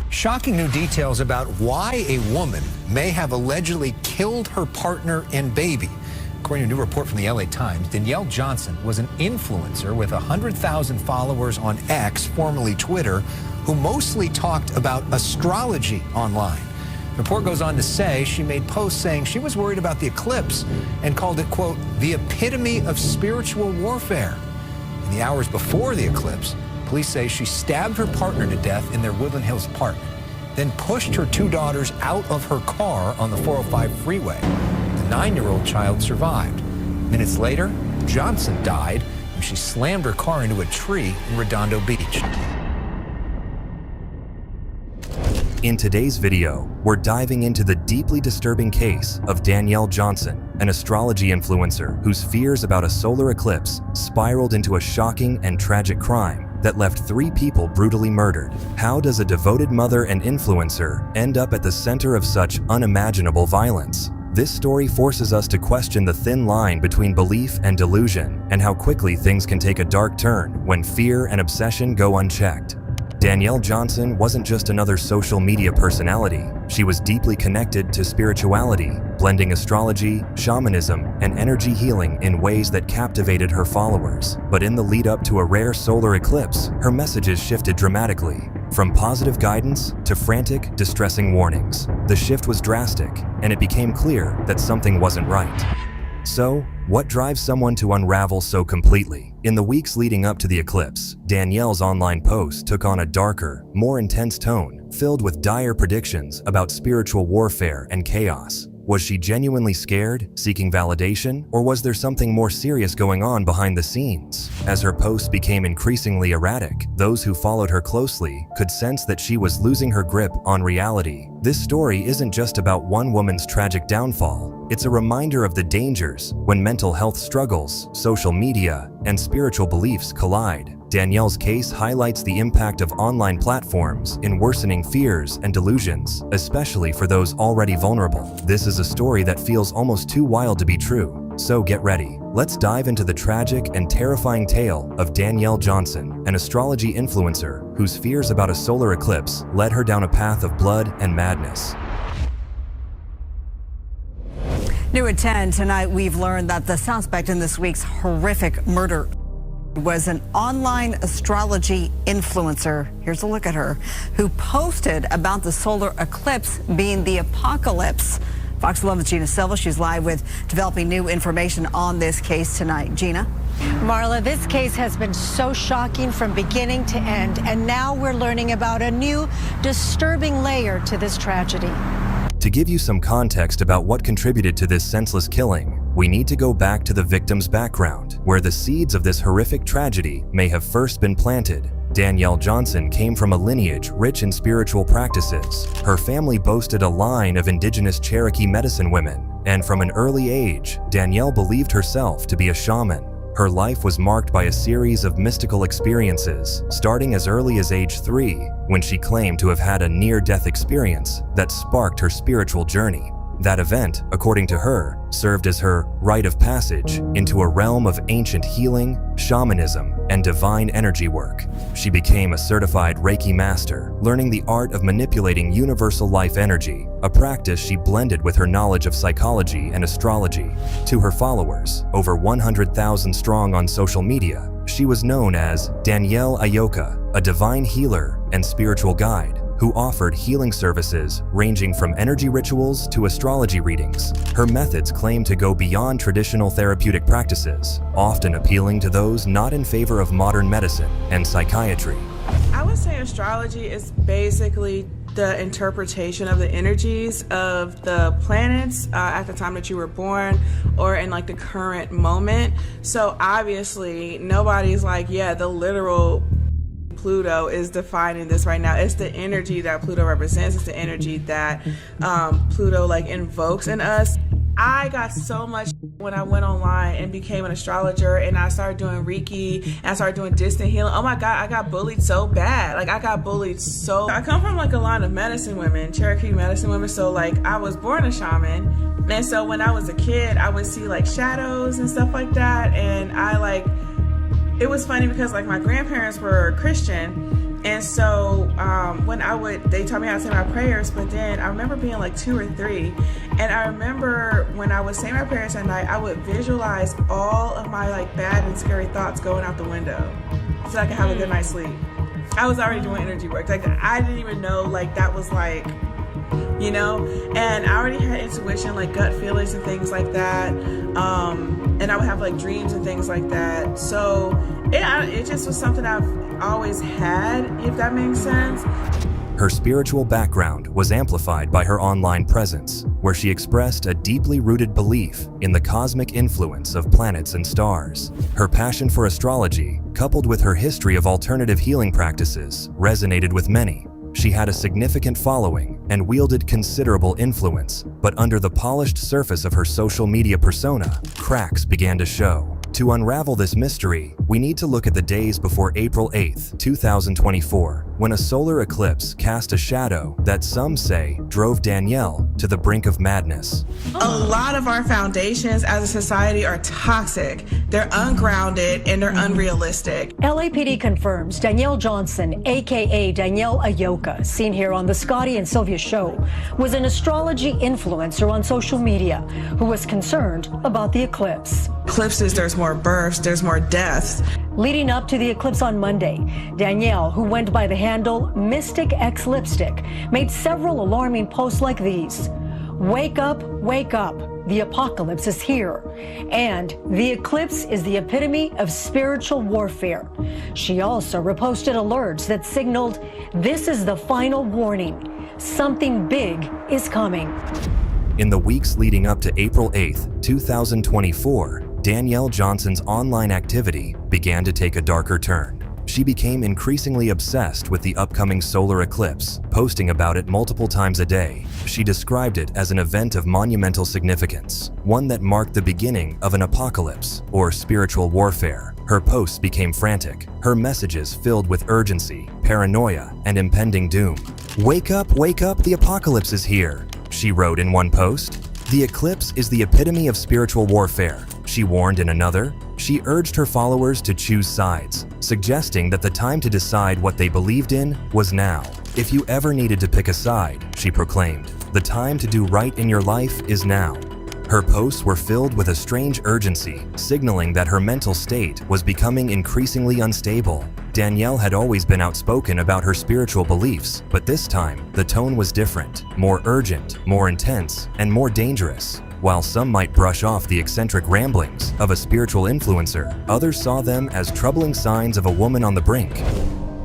Shocking new details about why a woman may have allegedly killed her partner and baby. According to a new report from the LA Times, Danielle Johnson was an influencer with 100,000 followers on X, formerly Twitter, who mostly talked about astrology online. The report goes on to say she made posts saying she was worried about the eclipse and called it, quote, the epitome of spiritual warfare. In the hours before the eclipse, police say she stabbed her partner to death in their Woodland Hills apartment, then pushed her two daughters out of her car on the 405 freeway. The 9-year-old child survived. Minutes later, Johnson died when she slammed her car into a tree in Redondo Beach. In today's video, we're diving into the deeply disturbing case of Danielle Johnson, an astrology influencer whose fears about a solar eclipse spiraled into a shocking and tragic crime that left 3 people brutally murdered. How does a devoted mother and influencer end up at the center of such unimaginable violence? This story forces us to question the thin line between belief and delusion, and how quickly things can take a dark turn when fear and obsession go unchecked. Danielle Johnson wasn't just another social media personality. She was deeply connected to spirituality, blending astrology, shamanism, and energy healing in ways that captivated her followers. But in the lead up to a rare solar eclipse, her messages shifted dramatically. From positive guidance to frantic, distressing warnings. The shift was drastic, and it became clear that something wasn't right. So, what drives someone to unravel so completely? In the weeks leading up to the eclipse, Danielle's online posts took on a darker, more intense tone, filled with dire predictions about spiritual warfare and chaos. Was she genuinely scared, seeking validation, or was there something more serious going on behind the scenes? As her posts became increasingly erratic, those who followed her closely could sense that she was losing her grip on reality. This story isn't just about one woman's tragic downfall. It's a reminder of the dangers when mental health struggles, social media, and spiritual beliefs collide. Danielle's case highlights the impact of online platforms in worsening fears and delusions, especially for those already vulnerable. This is a story that feels almost too wild to be true. So get ready. Let's dive into the tragic and terrifying tale of Danielle Johnson, an astrology influencer whose fears about a solar eclipse led her down a path of blood and madness. New at 10 tonight, we've learned that the suspect in this week's horrific murder was an online astrology influencer. Here's a look at her, who posted about the solar eclipse being the apocalypse. Fox 11's Gina Silva, she's live with developing new information on this case tonight. Gina? Marla, this case has been so shocking from beginning to end, and now we're learning about a new disturbing layer to this tragedy. To give you some context about what contributed to this senseless killing, we need to go back to the victim's background, where the seeds of this horrific tragedy may have first been planted. Danielle Johnson came from a lineage rich in spiritual practices. Her family boasted a line of indigenous Cherokee medicine women, and from an early age, Danielle believed herself to be a shaman. Her life was marked by a series of mystical experiences, starting as early as age 3, when she claimed to have had a near-death experience that sparked her spiritual journey. That event, according to her, served as her rite of passage into a realm of ancient healing, shamanism, and divine energy work. She became a certified Reiki master, learning the art of manipulating universal life energy, a practice she blended with her knowledge of psychology and astrology. To her followers, over 100,000 strong on social media, she was known as Danielle Ayoka, a divine healer and spiritual guide who offered healing services ranging from energy rituals to astrology readings. Her methods claim to go beyond traditional therapeutic practices, often appealing to those not in favor of modern medicine and psychiatry. I would say astrology is basically the interpretation of the energies of the planets at the time that you were born, or in like the current moment. So obviously nobody's like, yeah, the literal Pluto is defining this right now. It's the energy that Pluto represents. It's the energy that Pluto like invokes in us. I got so much when I went online and became an astrologer, and I started doing Reiki and I started doing distant healing. Oh my God, I got bullied so bad. Like I come from like a line of medicine women, Cherokee medicine women. So like I was born a shaman. And so when I was a kid, I would see like shadows and stuff like that. And it was funny because like my grandparents were Christian, And so when they taught me how to say my prayers, but then I remember being like 2 or 3. And I remember when I would say my prayers at night, I would visualize all of my like bad and scary thoughts going out the window so I could have a good night's sleep. I was already doing energy work. Like I didn't even know like that was like, you know, and I already had intuition, like gut feelings and things like that. And I would have like dreams and things like that. So it just was something I've always had, if that makes sense. Her spiritual background was amplified by her online presence, where she expressed a deeply rooted belief in the cosmic influence of planets and stars. Her passion for astrology, coupled with her history of alternative healing practices, resonated with many. She had a significant following and wielded considerable influence, but under the polished surface of her social media persona, cracks began to show. To unravel this mystery, we need to look at the days before April 8th, 2024, when a solar eclipse cast a shadow that some say drove Danielle to the brink of madness. A lot of our foundations as a society are toxic. They're ungrounded and they're unrealistic. LAPD confirms Danielle Johnson, aka Danielle Ayoka, seen here on the Scotty and Sylvia show, was an astrology influencer on social media who was concerned about the eclipse. Eclipses, there's more births, there's more deaths. Leading up to the eclipse on Monday, Danielle, who went by the handle Mystic X Lipstick, made several alarming posts like these. Wake up, the apocalypse is here. And the eclipse is the epitome of spiritual warfare. She also reposted alerts that signaled this is the final warning. Something big is coming. In the weeks leading up to April 8th, 2024, Danielle Johnson's online activity began to take a darker turn. She became increasingly obsessed with the upcoming solar eclipse, posting about it multiple times a day. She described it as an event of monumental significance, one that marked the beginning of an apocalypse or spiritual warfare. Her posts became frantic, her messages filled with urgency, paranoia, and impending doom. Wake up, the apocalypse is here, she wrote in one post. The eclipse is the epitome of spiritual warfare, she warned in another. She urged her followers to choose sides, suggesting that the time to decide what they believed in was now. If you ever needed to pick a side, she proclaimed, the time to do right in your life is now. Her posts were filled with a strange urgency, signaling that her mental state was becoming increasingly unstable. Danielle had always been outspoken about her spiritual beliefs, but this time, the tone was different, more urgent, more intense, and more dangerous. While some might brush off the eccentric ramblings of a spiritual influencer, others saw them as troubling signs of a woman on the brink.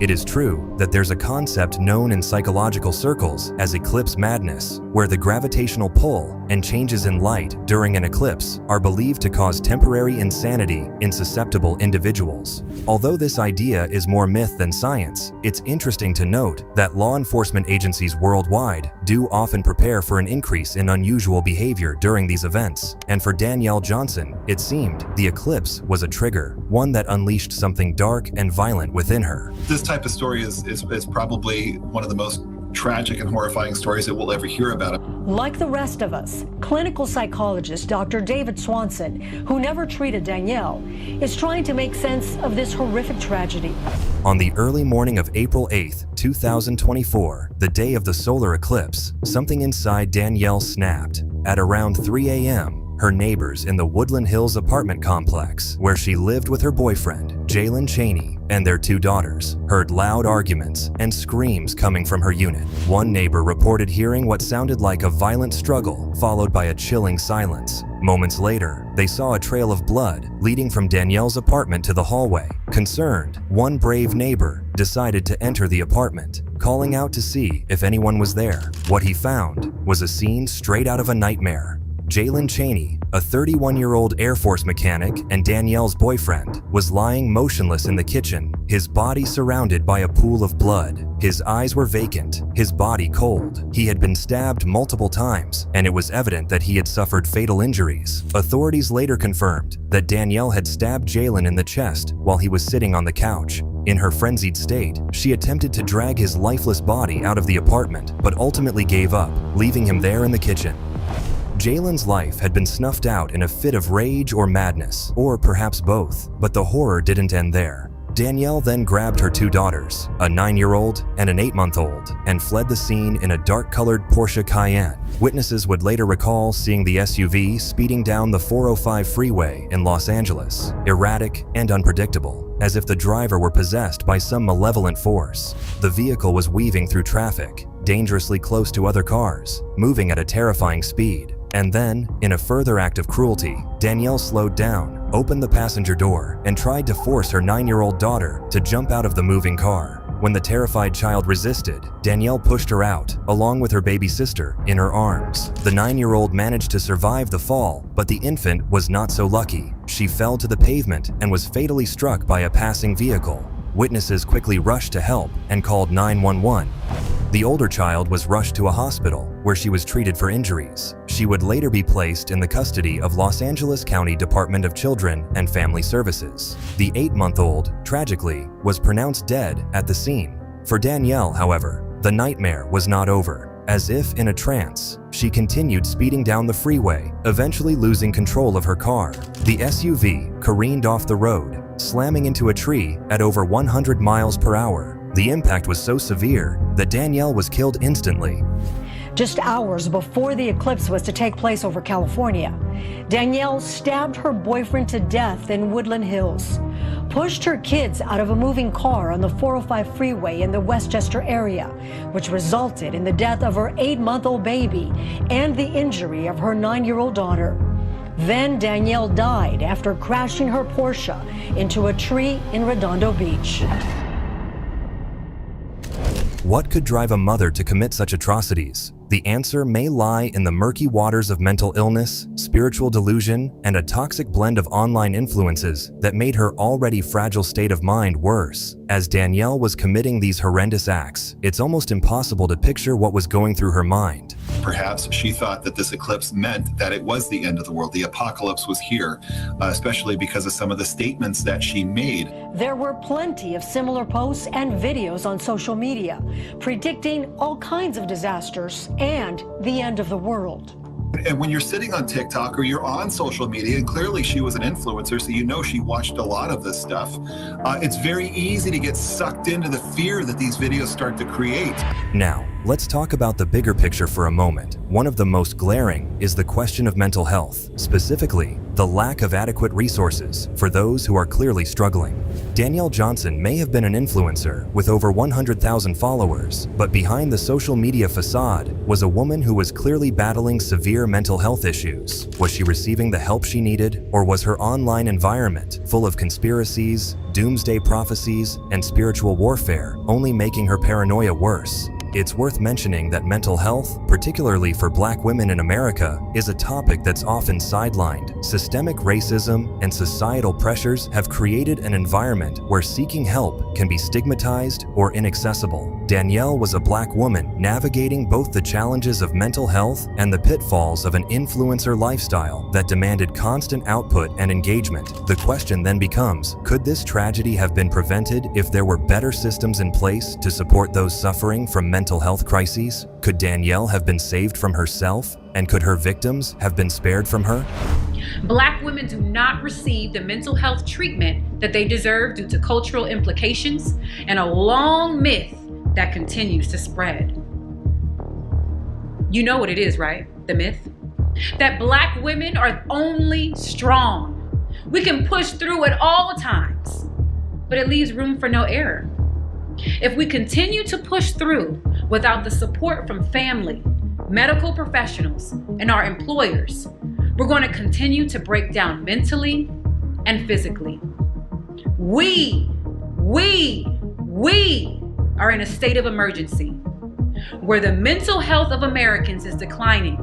It is true that there's a concept known in psychological circles as eclipse madness, where the gravitational pull and changes in light during an eclipse are believed to cause temporary insanity in susceptible individuals. Although this idea is more myth than science, it's interesting to note that law enforcement agencies worldwide do often prepare for an increase in unusual behavior during these events. And for Danielle Johnson, it seemed the eclipse was a trigger, one that unleashed something dark and violent within her. This type of story is probably one of the most tragic and horrifying stories that we'll ever hear about it. Like the rest of us, clinical psychologist Dr. David Swanson, who never treated Danielle, is trying to make sense of this horrific tragedy. On the early morning of April 8th, 2024, the day of the solar eclipse, something inside Danielle snapped. At around 3 a.m., her neighbors in the Woodland Hills apartment complex, where she lived with her boyfriend, Jalen Chaney, and their 2 daughters, heard loud arguments and screams coming from her unit. One neighbor reported hearing what sounded like a violent struggle, followed by a chilling silence. Moments later, they saw a trail of blood leading from Danielle's apartment to the hallway. Concerned, one brave neighbor decided to enter the apartment, calling out to see if anyone was there. What he found was a scene straight out of a nightmare. Jalen Chaney, a 31-year-old Air Force mechanic and Danielle's boyfriend, was lying motionless in the kitchen, his body surrounded by a pool of blood. His eyes were vacant, his body cold. He had been stabbed multiple times, and it was evident that he had suffered fatal injuries. Authorities later confirmed that Danielle had stabbed Jalen in the chest while he was sitting on the couch. In her frenzied state, she attempted to drag his lifeless body out of the apartment, but ultimately gave up, leaving him there in the kitchen. Jalen's life had been snuffed out in a fit of rage or madness, or perhaps both, but the horror didn't end there. Danielle then grabbed her two daughters, a 9-year-old and an 8-month-old, and fled the scene in a dark-colored Porsche Cayenne. Witnesses would later recall seeing the SUV speeding down the 405 freeway in Los Angeles, erratic and unpredictable, as if the driver were possessed by some malevolent force. The vehicle was weaving through traffic, dangerously close to other cars, moving at a terrifying speed. And then, in a further act of cruelty, Danielle slowed down, opened the passenger door, and tried to force her 9-year-old daughter to jump out of the moving car. When the terrified child resisted, Danielle pushed her out, along with her baby sister, in her arms. The 9-year-old managed to survive the fall, but the infant was not so lucky. She fell to the pavement and was fatally struck by a passing vehicle. Witnesses quickly rushed to help and called 911. The older child was rushed to a hospital where she was treated for injuries. She would later be placed in the custody of Los Angeles County Department of Children and Family Services. The 8-month-old, tragically, was pronounced dead at the scene. For Danielle, however, the nightmare was not over. As if in a trance, she continued speeding down the freeway, eventually losing control of her car. The SUV careened off the road, slamming into a tree at over 100 miles per hour. The impact was so severe that Danielle was killed instantly. Just hours before the eclipse was to take place over California, Danielle stabbed her boyfriend to death in Woodland Hills, pushed her kids out of a moving car on the 405 freeway in the Westchester area, which resulted in the death of her 8-month-old baby and the injury of her 9-year-old daughter. Then Danielle died after crashing her Porsche into a tree in Redondo Beach. What could drive a mother to commit such atrocities? The answer may lie in the murky waters of mental illness, spiritual delusion, and a toxic blend of online influences that made her already fragile state of mind worse. As Danielle was committing these horrendous acts, it's almost impossible to picture what was going through her mind. Perhaps she thought that this eclipse meant that it was the end of the world. The apocalypse was here, especially because of some of the statements that she made. There were plenty of similar posts and videos on social media predicting all kinds of disasters and the end of the world. And when you're sitting on TikTok or you're on social media, and clearly she was an influencer, so you know she watched a lot of this stuff, it's very easy to get sucked into the fear that these videos start to create. Now, let's talk about the bigger picture for a moment. One of the most glaring is the question of mental health, specifically the lack of adequate resources for those who are clearly struggling. Danielle Johnson may have been an influencer with over 100,000 followers, but behind the social media facade was a woman who was clearly battling severe mental health issues. Was she receiving the help she needed, or was her online environment full of conspiracies, doomsday prophecies, and spiritual warfare only making her paranoia worse? It's worth mentioning that mental health, particularly for Black women in America, is a topic that's often sidelined. Systemic racism and societal pressures have created an environment where seeking help can be stigmatized or inaccessible. Danielle was a Black woman navigating both the challenges of mental health and the pitfalls of an influencer lifestyle that demanded constant output and engagement. The question then becomes, could this tragedy have been prevented if there were better systems in place to support those suffering from mental health crises? Could Danielle have been saved from herself? And could her victims have been spared from her? Black women do not receive the mental health treatment that they deserve due to cultural implications and a long myth that continues to spread. You know what it is, right? The myth? That Black women are only strong. We can push through at all times, but it leaves room for no error. If we continue to push through without the support from family, medical professionals, and our employers, we're going to continue to break down mentally and physically. We are in a state of emergency where the mental health of Americans is declining,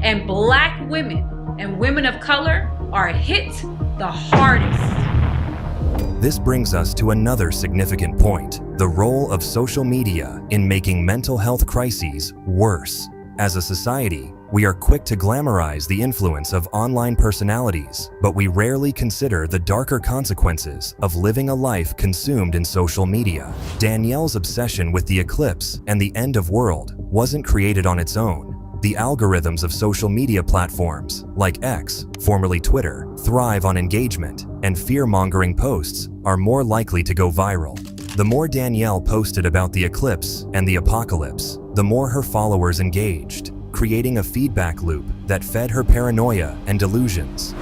and Black women and women of color are hit the hardest. This brings us to another significant point, the role of social media in making mental health crises worse. As a society, we are quick to glamorize the influence of online personalities, but we rarely consider the darker consequences of living a life consumed in social media. Danielle's obsession with the eclipse and the end of world wasn't created on its own. the algorithms of social media platforms like X, formerly Twitter, thrive on engagement, and fear-mongering posts are more likely to go viral. The more Danielle posted about the eclipse and the apocalypse, the more her followers engaged, creating a feedback loop that fed her paranoia and delusions.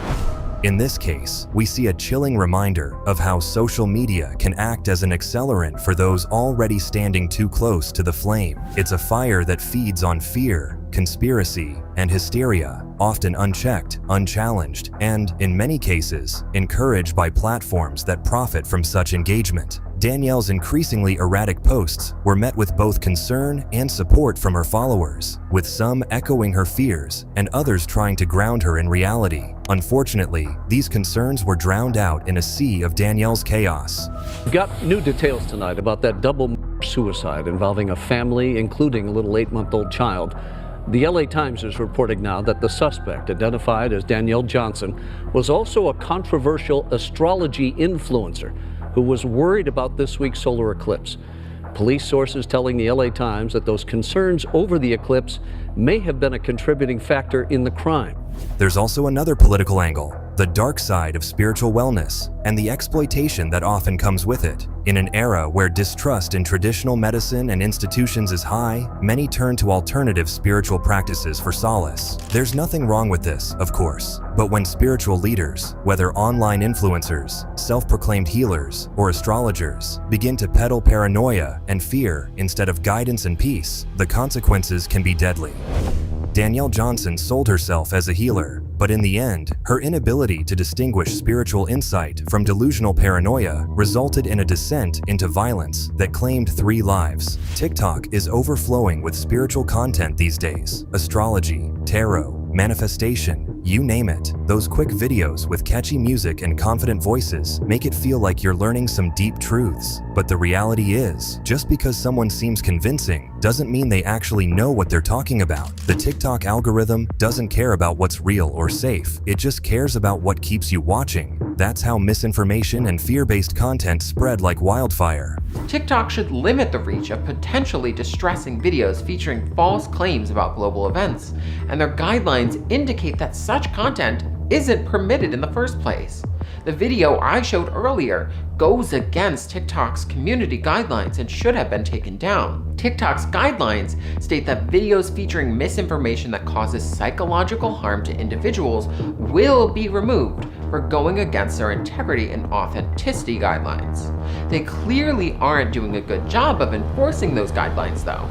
In this case, we see a chilling reminder of how social media can act as an accelerant for those already standing too close to the flame. It's a fire that feeds on fear, conspiracy, and hysteria, often unchecked, unchallenged, and, in many cases, encouraged by platforms that profit from such engagement. Danielle's increasingly erratic posts were met with both concern and support from her followers, with some echoing her fears and others trying to ground her in reality. Unfortunately, these concerns were drowned out in a sea of Danielle's chaos. We've got new details tonight about that double suicide involving a family, including a little 8-month-old child. The LA Times is reporting now that the suspect, identified as Danielle Johnson, was also a controversial astrology influencer who was worried about this week's solar eclipse. Police sources telling the LA Times that those concerns over the eclipse may have been a contributing factor in the crime. There's also another political angle, the dark side of spiritual wellness and the exploitation that often comes with it. In an era where distrust in traditional medicine and institutions is high, many turn to alternative spiritual practices for solace. There's nothing wrong with this, of course, but when spiritual leaders, whether online influencers, self-proclaimed healers, or astrologers, begin to peddle paranoia and fear instead of guidance and peace, the consequences can be deadly. Danielle Johnson sold herself as a healer, but in the end, her inability to distinguish spiritual insight from delusional paranoia resulted in a descent into violence that claimed 3 lives. TikTok is overflowing with spiritual content these days. Astrology, tarot, manifestation, you name it. Those quick videos with catchy music and confident voices make it feel like you're learning some deep truths. But the reality is, just because someone seems convincing doesn't mean they actually know what they're talking about. The TikTok algorithm doesn't care about what's real or safe. It just cares about what keeps you watching. That's how misinformation and fear-based content spread like wildfire. TikTok should limit the reach of potentially distressing videos featuring false claims about global events, and their guidelines indicate that such content isn't permitted in the first place. The video I showed earlier goes against TikTok's community guidelines and should have been taken down. TikTok's guidelines state that videos featuring misinformation that causes psychological harm to individuals will be removed for going against their integrity and authenticity guidelines. They clearly aren't doing a good job of enforcing those guidelines, though.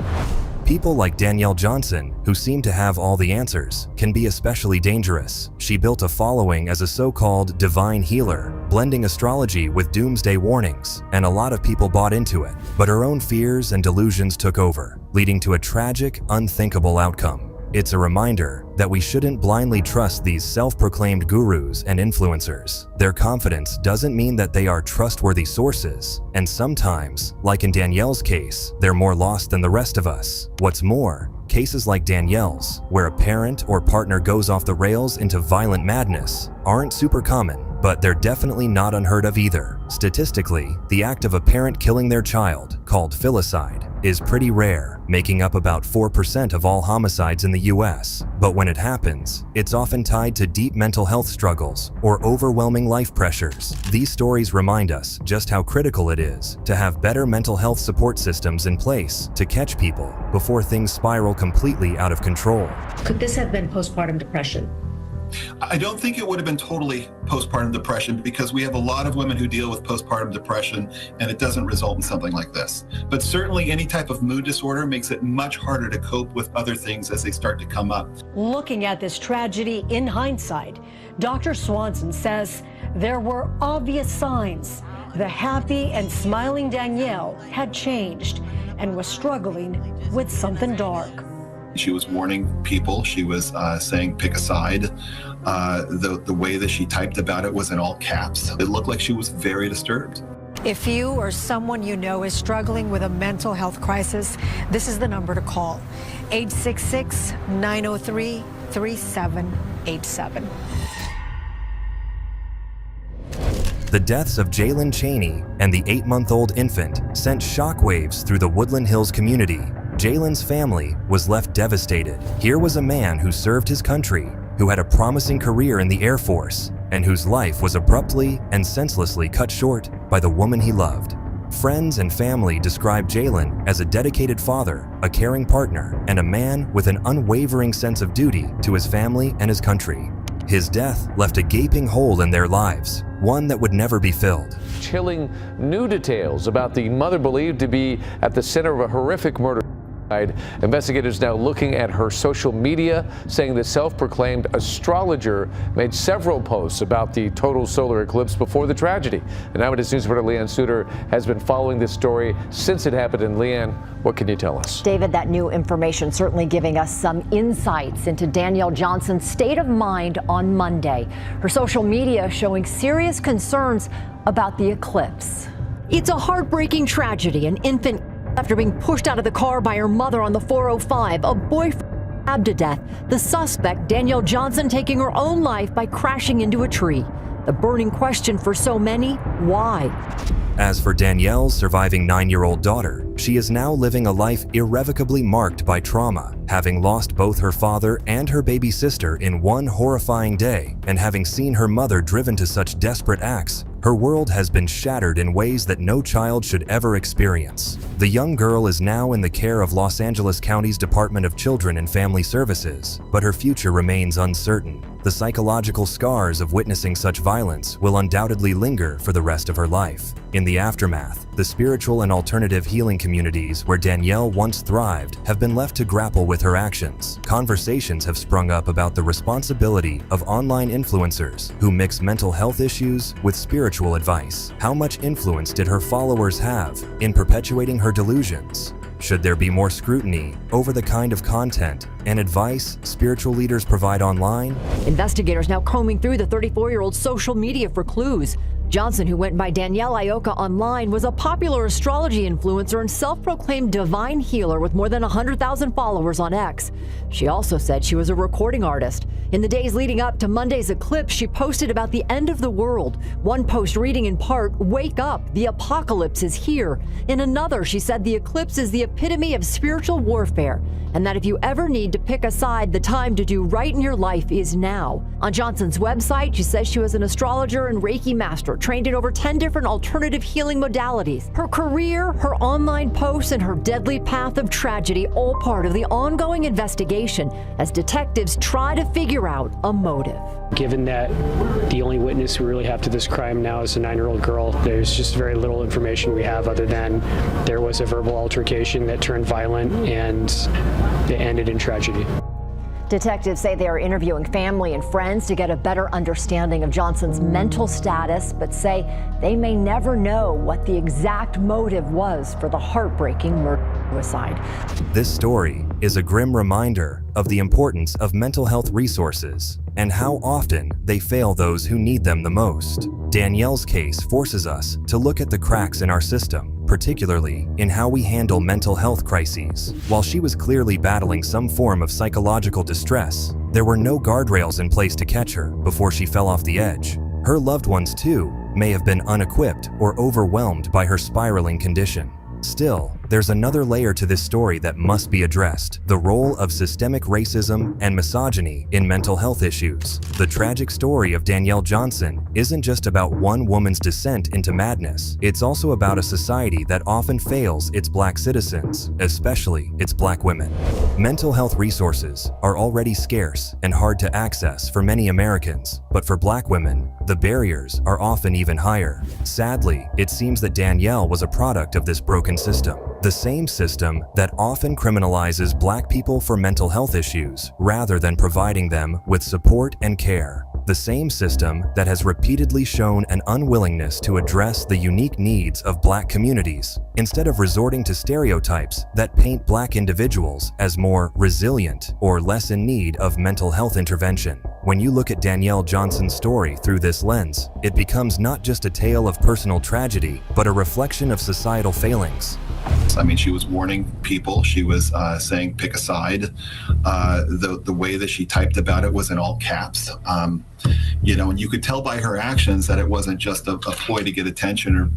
People like Danielle Johnson, who seem to have all the answers, can be especially dangerous. She built a following as a so-called divine healer, blending astrology with doomsday warnings, and a lot of people bought into it. But her own fears and delusions took over, leading to a tragic, unthinkable outcome. It's a reminder that we shouldn't blindly trust these self-proclaimed gurus and influencers. Their confidence doesn't mean that they are trustworthy sources, and sometimes, like in Danielle's case, they're more lost than the rest of us. What's more, cases like Danielle's, where a parent or partner goes off the rails into violent madness, aren't super common, but they're definitely not unheard of either. Statistically, the act of a parent killing their child, called filicide, is pretty rare, making up about 4% of all homicides in the US. But when it happens, it's often tied to deep mental health struggles or overwhelming life pressures. These stories remind us just how critical it is to have better mental health support systems in place to catch people before things spiral completely out of control. Could this have been postpartum depression? I don't think it would have been totally postpartum depression, because we have a lot of women who deal with postpartum depression and it doesn't result in something like this. But certainly any type of mood disorder makes it much harder to cope with other things as they start to come up. Looking at this tragedy in hindsight, Dr. Swanson says there were obvious signs. The happy and smiling Danielle had changed and was struggling with something dark. She was warning people. She was saying, pick a side. The way that she typed about it was in all caps. It looked like she was very disturbed. If you or someone you know is struggling with a mental health crisis, this is the number to call, 866-903-3787. The deaths of Jalen Chaney and the 8-month-old infant sent shockwaves through the Woodland Hills community. Jalen's family was left devastated. Here was a man who served his country, who had a promising career in the Air Force, and whose life was abruptly and senselessly cut short by the woman he loved. Friends and family described Jalen as a dedicated father, a caring partner, and a man with an unwavering sense of duty to his family and his country. His death left a gaping hole in their lives, one that would never be filled. Chilling new details about the mother believed to be at the center of a horrific murder. Investigators now looking at her social media, saying the self-proclaimed astrologer made several posts about the total solar eclipse before the tragedy. And Eyewitness News reporter Leanne Suter has been following this story since it happened. And Leanne, what can you tell us? David, that new information certainly giving us some insights into Danielle Johnson's state of mind on Monday. Her social media showing serious concerns about the eclipse. It's a heartbreaking tragedy. An infant after being pushed out of the car by her mother on the 405, a boyfriend stabbed to death. The suspect, Danielle Johnson, taking her own life by crashing into a tree. The burning question for so many, why? As for Danielle's surviving 9-year-old daughter, she is now living a life irrevocably marked by trauma, having lost both her father and her baby sister in one horrifying day, and having seen her mother driven to such desperate acts. Her world has been shattered in ways that no child should ever experience. The young girl is now in the care of Los Angeles County's Department of Children and Family Services, but her future remains uncertain. The psychological scars of witnessing such violence will undoubtedly linger for the rest of her life. In the aftermath, the spiritual and alternative healing communities where Danielle once thrived have been left to grapple with her actions. Conversations have sprung up about the responsibility of online influencers who mix mental health issues with spiritual advice. How much influence did her followers have in perpetuating her delusions? Should there be more scrutiny over the kind of content and advice spiritual leaders provide online? Investigators now combing through the 34-year-old's social media for clues. Johnson, who went by Danielle Ioka online, was a popular astrology influencer and self-proclaimed divine healer with more than 100,000 followers on X. She also said she was a recording artist. In the days leading up to Monday's eclipse, she posted about the end of the world. One post reading in part, "Wake up, the apocalypse is here." In another, she said the eclipse is the epitome of spiritual warfare, and that if you ever need to pick a side, the time to do right in your life is now. On Johnson's website, she says she was an astrologer and Reiki master, trained in over 10 different alternative healing modalities. Her career, her online posts, and her deadly path of tragedy, all part of the ongoing investigation as detectives try to figure out a motive. Given that the only witness we really have to this crime now is a 9-year-old girl, there's just very little information we have other than there was a verbal altercation that turned violent and it ended in tragedy. Detectives say they are interviewing family and friends to get a better understanding of Johnson's mental status, but say they may never know what the exact motive was for the heartbreaking murder-suicide. This story is a grim reminder of the importance of mental health resources and how often they fail those who need them the most. Danielle's case forces us to look at the cracks in our system, particularly in how we handle mental health crises. While she was clearly battling some form of psychological distress, there were no guardrails in place to catch her before she fell off the edge. Her loved ones, too, may have been unequipped or overwhelmed by her spiraling condition. Still, there's another layer to this story that must be addressed: the role of systemic racism and misogyny in mental health issues. The tragic story of Danielle Johnson isn't just about one woman's descent into madness. It's also about a society that often fails its Black citizens, especially its Black women. Mental health resources are already scarce and hard to access for many Americans, but for Black women, the barriers are often even higher. Sadly, it seems that Danielle was a product of this broken system. The same system that often criminalizes Black people for mental health issues rather than providing them with support and care. The same system that has repeatedly shown an unwillingness to address the unique needs of Black communities, instead of resorting to stereotypes that paint Black individuals as more resilient or less in need of mental health intervention. When you look at Danielle Johnson's story through this lens, it becomes not just a tale of personal tragedy, but a reflection of societal failings. I mean, she was warning people. She was saying, pick a side. The way that she typed about it was in all caps. And you could tell by her actions that it wasn't just a ploy to get attention or,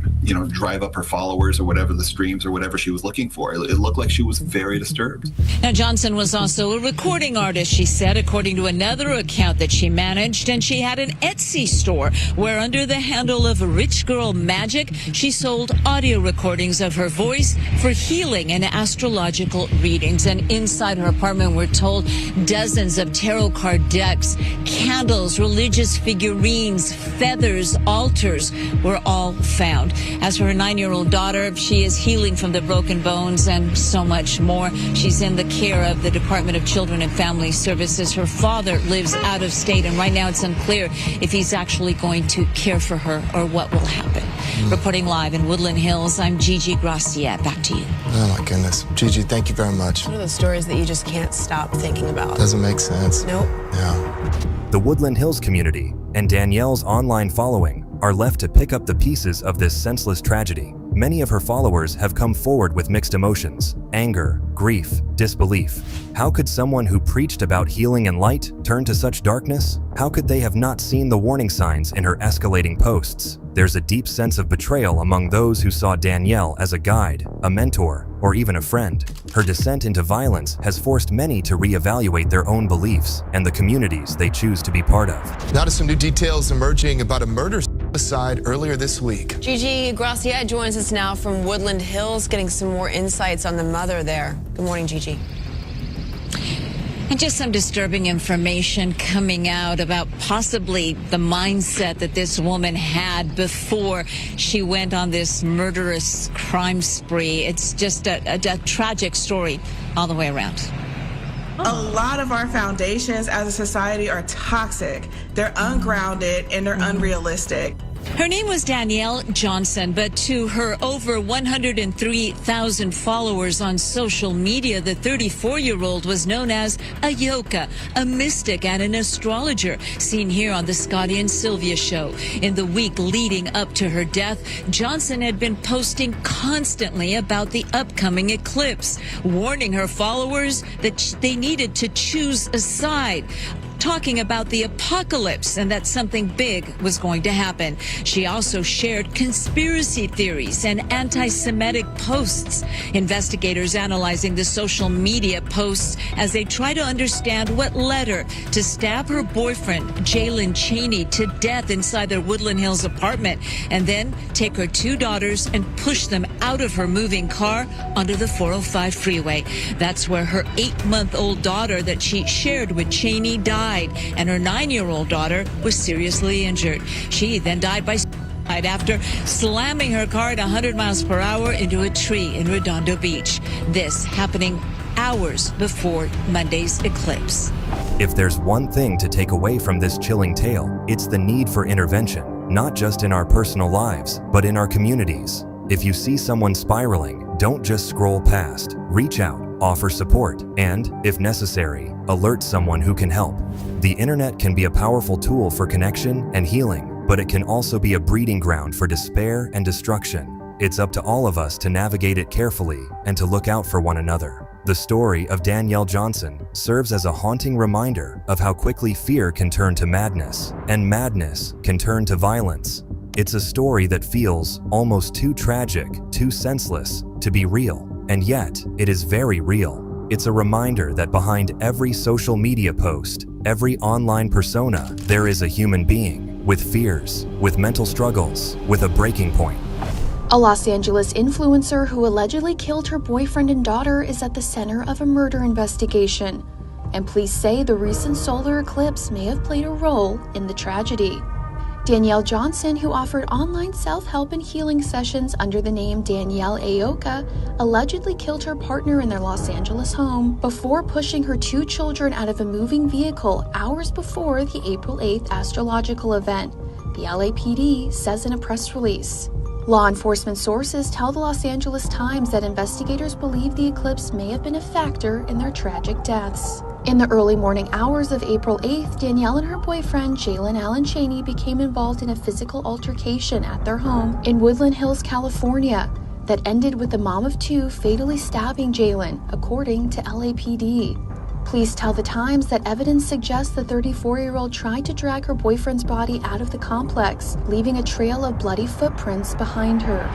drive up her followers or whatever the streams or whatever she was looking for. It looked like she was very disturbed. Now, Johnson was also a recording artist, she said, according to another account that she managed, and she had an Etsy store where under the handle of Rich Girl Magic, she sold audio recordings of her voice for healing and astrological readings. And inside her apartment, we're told dozens of tarot card decks, candles, religious figurines, feathers, altars were all found. As for her 9-year-old daughter, she is healing from the broken bones and so much more. She's in the care of the Department of Children and Family Services. Her father lives out of state, and right now it's unclear if he's actually going to care for her or what will happen. Reporting live in Woodland Hills, I'm Gigi Gracia. Back to you. Oh my goodness. Gigi, thank you very much. One of those stories that you just can't stop thinking about. Doesn't make sense. Nope. Yeah. The Woodland Hills community and Danielle's online following are left to pick up the pieces of this senseless tragedy. Many of her followers have come forward with mixed emotions: anger, grief, disbelief. How could someone who preached about healing and light turn to such darkness? How could they have not seen the warning signs in her escalating posts? There's a deep sense of betrayal among those who saw Danielle as a guide, a mentor, or even a friend. Her descent into violence has forced many to reevaluate their own beliefs and the communities they choose to be part of. Now to some new details emerging about a murder-suicide earlier this week. Gigi Gracia joins us now from Woodland Hills, getting some more insights on the mother there. Good morning, Gigi. And just some disturbing information coming out about possibly the mindset that this woman had before she went on this murderous crime spree. It's just a tragic story all the way around. A lot of our foundations as a society are toxic. They're ungrounded and they're unrealistic. Her name was Danielle Johnson, but to her over 103,000 followers on social media, the 34-year-old was known as a yoka, a mystic and an astrologer, seen here on the Scotty and Sylvia show. In the week leading up to her death, Johnson had been posting constantly about the upcoming eclipse, warning her followers that they needed to choose a side, talking about the apocalypse and that something big was going to happen. She also shared conspiracy theories and anti-Semitic posts. Investigators analyzing the social media posts as they try to understand what led her to stab her boyfriend, Jalen Chaney, to death inside their Woodland Hills apartment, and then take her 2 daughters and push them out of her moving car onto the 405 freeway. That's where her 8-month-old daughter that she shared with Chaney died, and her 9-year-old daughter was seriously injured. She then died by suicide after slamming her car at 100 miles per hour into a tree in Redondo Beach. This happening hours before Monday's eclipse. If there's one thing to take away from this chilling tale, it's the need for intervention, not just in our personal lives, but in our communities. If you see someone spiraling, don't just scroll past. Reach out, offer support, and, if necessary, alert someone who can help. The internet can be a powerful tool for connection and healing, but it can also be a breeding ground for despair and destruction. It's up to all of us to navigate it carefully and to look out for one another. The story of Danielle Johnson serves as a haunting reminder of how quickly fear can turn to madness, and madness can turn to violence. It's a story that feels almost too tragic, too senseless to be real, and yet it is very real. It's a reminder that behind every social media post, every online persona, there is a human being with fears, with mental struggles, with a breaking point. A Los Angeles influencer who allegedly killed her boyfriend and daughter is at the center of a murder investigation, and police say the recent solar eclipse may have played a role in the tragedy. Danielle Johnson, who offered online self-help and healing sessions under the name Danielle Aoka, allegedly killed her partner in their Los Angeles home before pushing her 2 children out of a moving vehicle hours before the April 8th astrological event, the LAPD says in a press release. Law enforcement sources tell the Los Angeles Times that investigators believe the eclipse may have been a factor in their tragic deaths. In the early morning hours of April 8th, Danielle and her boyfriend, Jalen Allen Chaney, became involved in a physical altercation at their home in Woodland Hills, California. that ended with the mom of two fatally stabbing Jalen, according to LAPD. Police tell The Times that evidence suggests the 34-year-old tried to drag her boyfriend's body out of the complex, leaving a trail of bloody footprints behind her.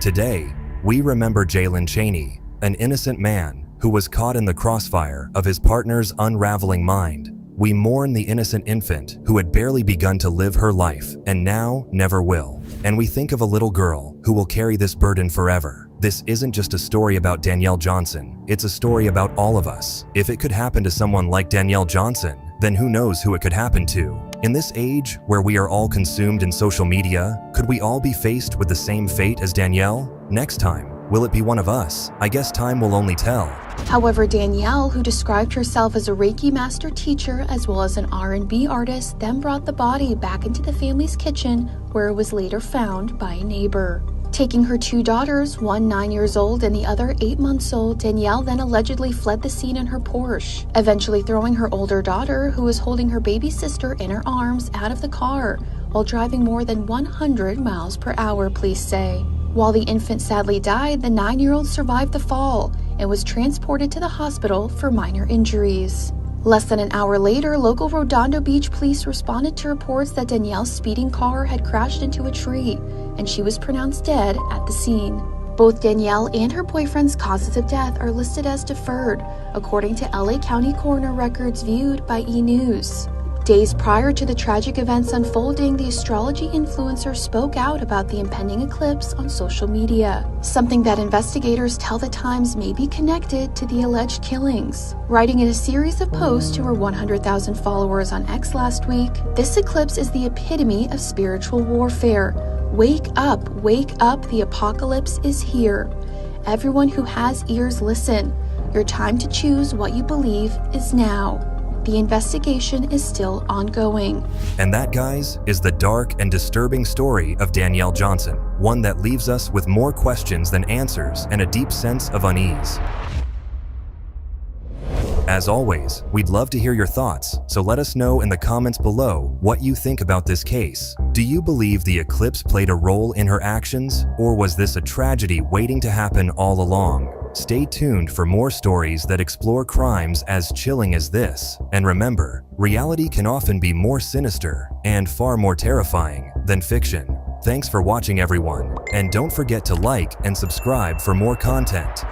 Today, we remember Jalen Chaney, an innocent man who was caught in the crossfire of his partner's unraveling mind. We mourn the innocent infant who had barely begun to live her life and now never will. And we think of a little girl who will carry this burden forever. This isn't just a story about Danielle Johnson, it's a story about all of us. If it could happen to someone like Danielle Johnson, then who knows who it could happen to? In this age where we are all consumed in social media, could we all be faced with the same fate as Danielle? Next time, will it be one of us? I guess time will only tell. However, Danielle, who described herself as a Reiki master teacher as well as an R&B artist, then brought the body back into the family's kitchen, where it was later found by a neighbor. Taking her two daughters, one 9 years old and the other 8 months old, Danielle then allegedly fled the scene in her Porsche, eventually throwing her older daughter, who was holding her baby sister in her arms, out of the car while driving more than 100 miles per hour, police say. While the infant sadly died, the 9-year-old survived the fall and was transported to the hospital for minor injuries. Less than an hour later, local Redondo Beach police responded to reports that Danielle's speeding car had crashed into a tree, and she was pronounced dead at the scene. Both Danielle and her boyfriend's causes of death are listed as deferred, according to LA County coroner records viewed by E! News. Days prior to the tragic events unfolding, the astrology influencer spoke out about the impending eclipse on social media, something that investigators tell The Times may be connected to the alleged killings. Writing in a series of posts to her 100,000 followers on X last week, "This eclipse is the epitome of spiritual warfare. Wake up, the apocalypse is here. Everyone who has ears, listen. Your time to choose what you believe is now. The investigation is still ongoing." And that, guys, is the dark and disturbing story of Danielle Johnson, one that leaves us with more questions than answers and a deep sense of unease. As always, we'd love to hear your thoughts, so let us know in the comments below what you think about this case. Do you believe the eclipse played a role in her actions, or was this a tragedy waiting to happen all along? Stay tuned for more stories that explore crimes as chilling as this. And remember, reality can often be more sinister and far more terrifying than fiction. Thanks for watching, everyone, and don't forget to like and subscribe for more content.